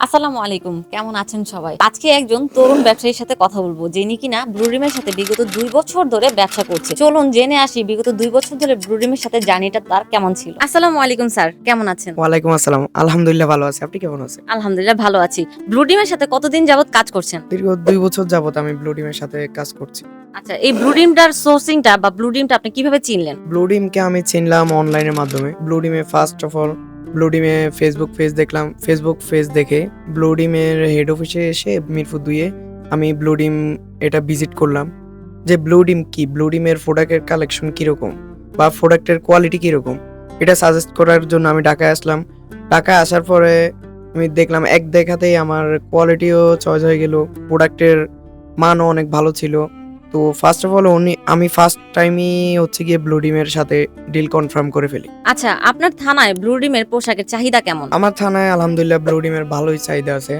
আসসালামু আলাইকুম, কেমন আছেন সবাই? আজকে একজন তরুণ ব্যবসায়ীর সাথে কথা বলবো, যিনি কিনা ব্লুডিমের সাথে বিগত 2 বছর ধরে ব্যবসা করছে। চলুন জেনে আসি বিগত 2 বছর ধরে ব্লুডিমের সাথে জার্নিটা তার কেমন ছিল। আসসালামু আলাইকুম স্যার, কেমন আছেন? ওয়ালাইকুম আসসালাম। আলহামদুলিল্লাহ ভালো আছি। আপনি কেমন আছেন? আলহামদুলিল্লাহ ভালো আছি। ব্লুডিমের সাথে কতদিন যাবত কাজ করছেন? দীর্ঘ ২ বছর যাবত আমি ব্লু ডিমের সাথে কাজ করছি। আচ্ছা, এই ব্লুডিমটার সোর্সিংটা বা ব্লুডিমটা আপনি কিভাবে চিনলেন? ব্লু ডিমকে আমি চিনলাম অনলাইনের মাধ্যমে। ব্লু ডিমে ফার্স্ট অফ অল ব্লু ডিমে ফেসবুক পেজ দেখলাম। ফেসবুক পেজ দেখে ব্লু ডিমের হেড অফিসে এসে মিরপুর ২ এ আমি ব্লু ডিম এটা ভিজিট করলাম। যে ব্লু ডিম কি? ব্লু ডিমের প্রোডাক্টের কালেকশন কিরকম? বা প্রোডাক্টের কোয়ালিটি কিরকম? এটা সাজেস্ট করার জন্য আমি ঢাকায় আসলাম। ঢাকায় আসার পরে আমি দেখলাম এক দেখাতেই আমার কোয়ালিটিও চয়েস হয়ে গেল। প্রোডাক্টের মানও অনেক ভালো ছিল। তো ফার্স্ট অফ অল আমি ফার্স্ট টাইমই হচ্ছে গিয়ে ব্লু ডিমের সাথে ডিল কনফার্ম করে ফেলি। আচ্ছা, আপনার থানায় ব্লুডিমের পোশাকের চাহিদা কেমন? আমার থানায় আলহামদুলিল্লাহ ব্লু ডিমের ভালোই চাহিদা আছে।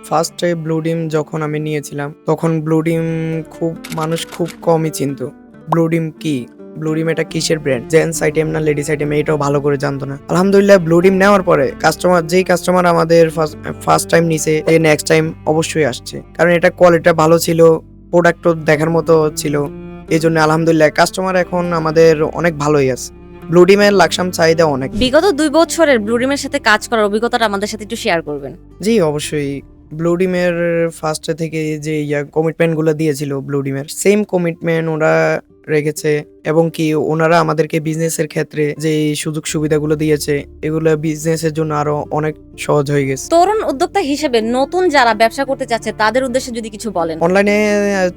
ফার্স্টে ব্লু ডিম যখন আমি নিয়েছিলাম তখন ব্লু ডিম মানুষ খুব কমই চিনতো। ব্লু ডিম কি? ব্লু ডিম এটা কিসের ব্র্যান্ড? জেন্টস আইটেম না লেডিস আইটেম এটাও ভালো করে জানতো না। আলহামদুলিল্লাহ ব্লু ডিম নেওয়ার পরে যেই কাস্টমার আমাদের ফার্স্ট টাইম নিছে নেক্সট টাইম অবশ্যই আসছে। কারণ এটা কোয়ালিটিটা ভালো ছিল, প্রোডাক্টও দেখার মতো ছিল। এই জন্য আলহামদুলিল্লাহ কাস্টমার এখন আমাদের অনেক ভালোই আছে। ব্লু ডিমের লাকসাম চাহিদা অনেক। বিগত 2 বছরের ব্লুডিমের সাথে কাজ করার অভিজ্ঞতাটা আমাদের সাথে একটু শেয়ার করবেন। জি অবশ্যই। ব্লু ডিমের ফার্স্টে থেকে যে কমিটমেন্ট গুলো দিয়েছিল ব্লু ডিমের সেম কমিটমেন্ট ওরা রেখেছে এবং কি ওনারা আমাদেরকে বিজনেসের ক্ষেত্রে যে সুযোগ সুবিধাগুলো দিয়েছে এগুলো বিজনেসের জন্য আরো অনেক সহজ হয়ে গেছে। তরুণ উদ্যোক্তা হিসেবে নতুন যারা ব্যবসা করতে চাচ্ছে তাদের উদ্দেশ্যে যদি কিছু বলেন। অনলাইনে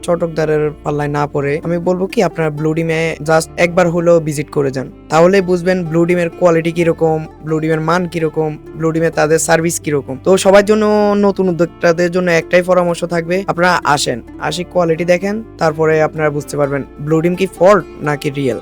চটকদারের পাল্লায় না পড়ে আমি বলবো কি আপনারা ব্লু ডিমে জাস্ট একবার হলেও ভিজিট করে যান, তাহলে বুঝবেন ব্লু ডিমের কোয়ালিটি কিরকম, ব্লু ডিমের মান কিরকম, ব্লু ডিমের তাদের সার্ভিস কিরকম। তো সবার জন্য নতুন উদ্যোক্তাদের জন্য একটাই পরামর্শ থাকবে, আপনারা আসেন, কোয়ালিটি দেখেন, তারপরে আপনারা বুঝতে পারবেন ব্লু ডিম কি ফল্ট নাকি রিয়েল।